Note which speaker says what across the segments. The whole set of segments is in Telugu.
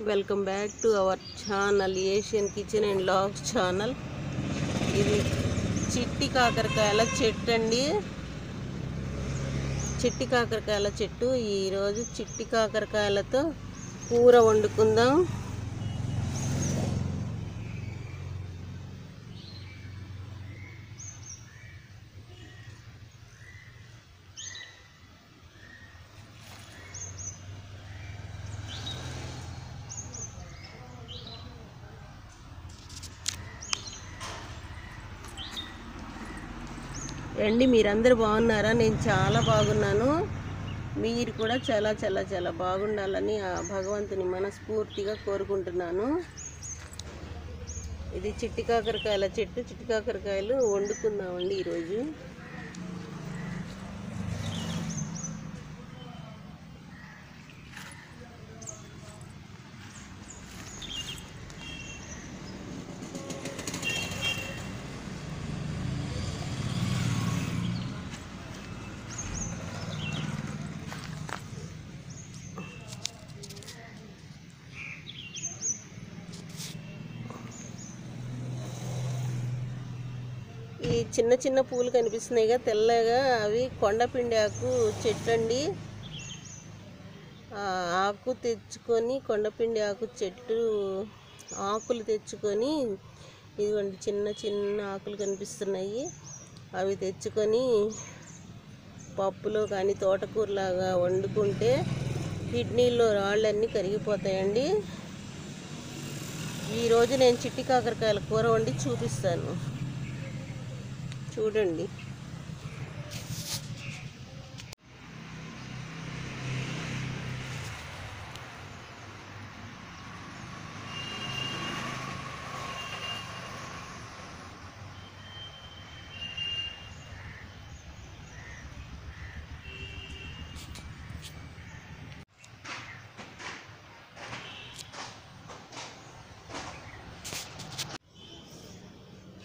Speaker 1: Welcome back to our channel Asian kitchen and logs channel. ఇది చిట్టి కాకరకాయల చెట్టు అండి. చిట్టి కాకరకాయల చెట్టు. ఈరోజు చిట్టి కాకరకాయలతో కూర వండుకుందాం. అండి మీరందరూ బాగున్నారా? నేను చాలా బాగున్నాను. మీరు కూడా చాలా చాలా చాలా బాగుండాలని ఆ భగవంతుని మనస్ఫూర్తిగా కోరుకుంటున్నాను. ఇది చిట్టి కాకరకాయల చెట్టు. చిట్టి కాకరకాయలు వండుకుందామండి ఈరోజు. ఈ చిన్న చిన్న పూలు కనిపిస్తున్నాయిగా తెల్లగా, అవి కొండపిండి ఆకు చెట్టు అండి. ఆకు తెచ్చుకొని, కొండపిండి ఆకు చెట్టు ఆకులు తెచ్చుకొని, ఇదిగోండి చిన్న చిన్న ఆకులు కనిపిస్తున్నాయి. అవి తెచ్చుకొని పప్పులో కానీ తోటకూరలాగా వండుకుంటే కిడ్నీలో రాళ్ళన్నీ కరిగిపోతాయండి. ఈరోజు నేను చిట్టి కాకరకాయల కూర వండి చూపిస్తాను, చూడండి.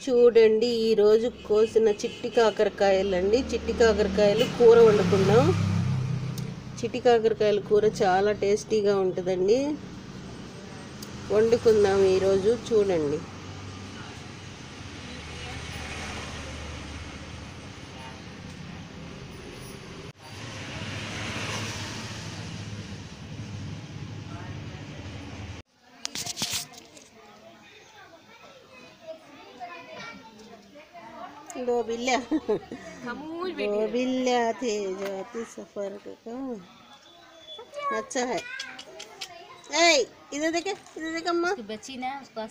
Speaker 1: చూడండి, ఈరోజు కోసిన చిట్టి కాకరకాయలు అండి. చిట్టి కాకరకాయలు కూర వండుకుందాం. చిట్టి కాకరకాయల కూర చాలా టేస్టీగా ఉంటుందండి. వండుకుందాం ఈరోజు, చూడండి. दो बिल्लियाँ थे जाती सफर का। अच्छा है। इधर देखे अम्मा।
Speaker 2: बच्ची ने उसको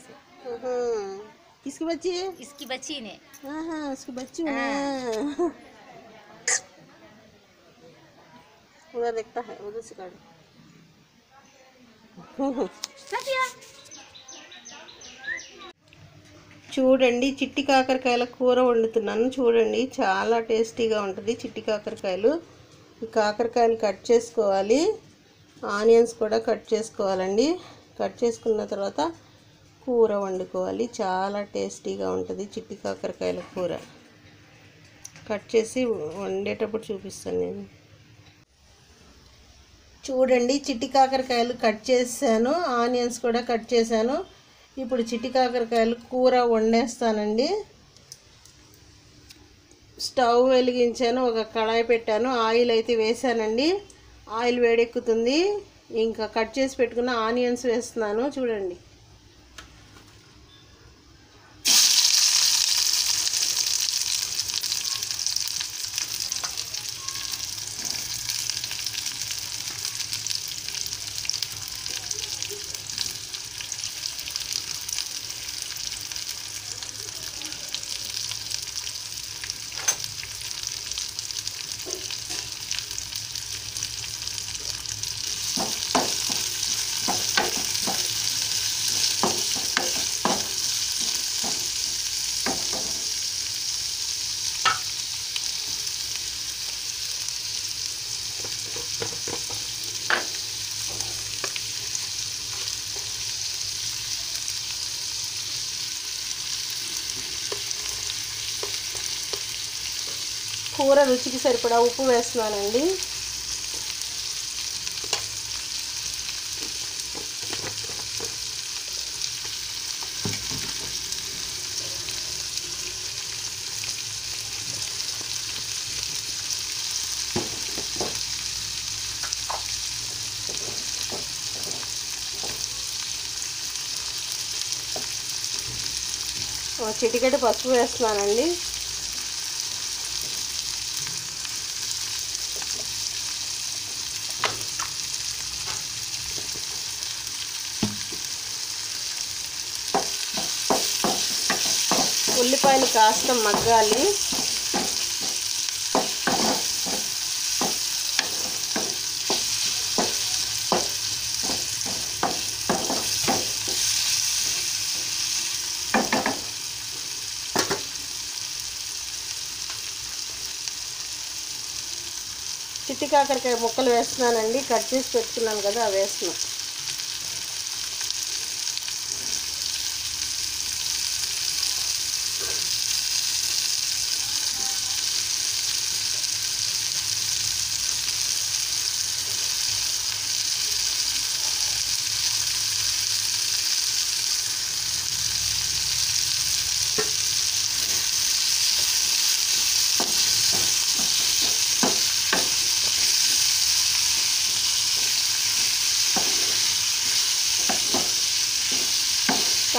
Speaker 1: किसकी बच्ची है?
Speaker 2: इसकी बच्ची ने।
Speaker 1: हाँ उसकी बच्ची है। उधर देखता है, उधर से काट। చూడండి, చిట్టి కాకరకాయల కూర వండుతున్నాను. చూడండి, చాలా టేస్టీగా ఉంటుంది చిట్టి కాకరకాయలు. ఈ కాకరకాయలు కట్ చేసుకోవాలి, ఆనియన్స్ కూడా కట్ చేసుకోవాలండి. కట్ చేసుకున్న తర్వాత కూర వండుకోవాలి. చాలా టేస్టీగా ఉంటుంది చిట్టి కాకరకాయల కూర. కట్ చేసి వండేటప్పుడు చూపిస్తాను నేను. చూడండి, చిట్టి కాకరకాయలు కట్ చేశాను, ఆనియన్స్ కూడా కట్ చేశాను. ఇప్పుడు చిట్టి కాకరకాయలు కూర వండేస్తానండి. స్టవ్ వెలిగించాను, ఒక కళాయి పెట్టాను, ఆయిల్ అయితే వేసానండి. ఆయిల్ వేడెక్కుతుంది. ఇంకా కట్ చేసి పెట్టుకున్న ఆనియన్స్ వేస్తున్నాను. చూడండి, కూర రుచికి సరిపడా ఉప్పు వేస్తున్నానండి. చిటికెడు పసుపు వేస్తున్నానండి. ఉల్లిపాయలు కాస్త మగ్గాలి. చిట్టి కాకరకాయ ముక్కలు వేస్తున్నానండి. కట్ చేసి పెట్టుకున్నాను కదా, అవి వేస్తున్నాను.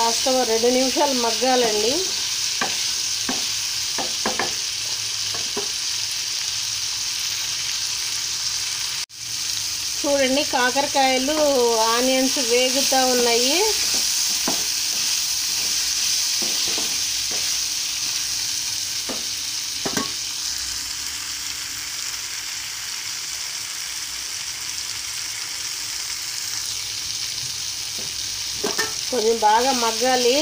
Speaker 1: కాస్త 2 నిమిషాలు మగ్గాలండి. చూడండి, కాకరకాయలు ఆనియన్స్ వేగుతూ ఉన్నాయి. కొంచెం బాగా మగ్గాలి.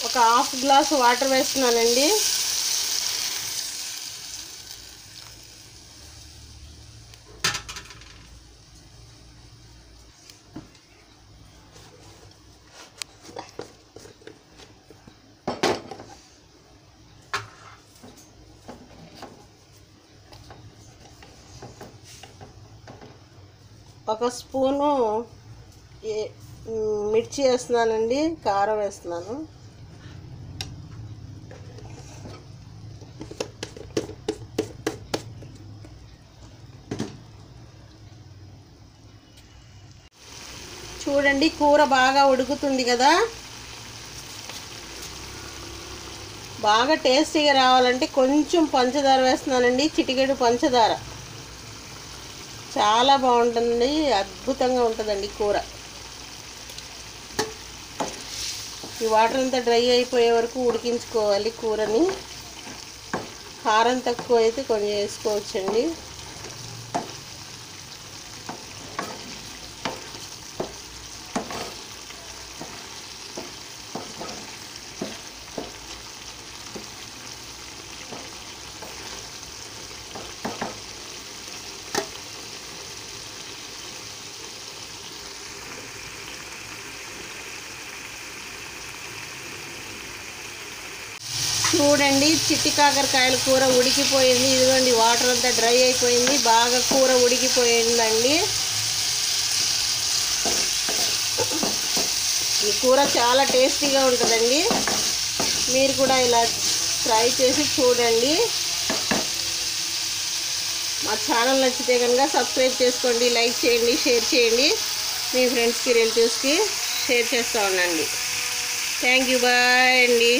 Speaker 1: ఒక హాఫ్ గ్లాస్ వాటర్ వేస్తున్నానండి. ఒక స్పూను మిర్చి వేస్తున్నానండి. కారం వేస్తున్నాను. చూడండి, కూర బాగా ఉడుకుతుంది కదా. బాగా టేస్టీగా రావాలంటే కొంచెం పంచదార వేస్తున్నానండి. చిటికెడు పంచదార. చాలా బాగుంటుంది, అద్భుతంగా ఉంటుందండి కూర. ఈ వాటర్ అంతా డ్రై అయిపోయే వరకు ఉడికించుకోవాలి కూరని. కారం తక్కువ అయితే కొంచెం వేసుకోవచ్చండి. చూడండి, చిట్టి కాకరకాయల కూర ఉడికిపోయింది. ఇదిగోండి, వాటర్ అంతా డ్రై అయిపోయింది. బాగా కూర ఉడికిపోయిందండి. ఈ కూర చాలా టేస్టీగా ఉంటుందండి. మీరు కూడా ఇలా ట్రై చేసి చూడండి. మా ఛానల్ నచ్చితే కనుక సబ్స్క్రైబ్ చేసుకోండి, లైక్ చేయండి, షేర్ చేయండి. మీ ఫ్రెండ్స్కి, రిలేటివ్స్కి షేర్ చేస్తూ ఉండండి. Thank you. బాయ్ అండి.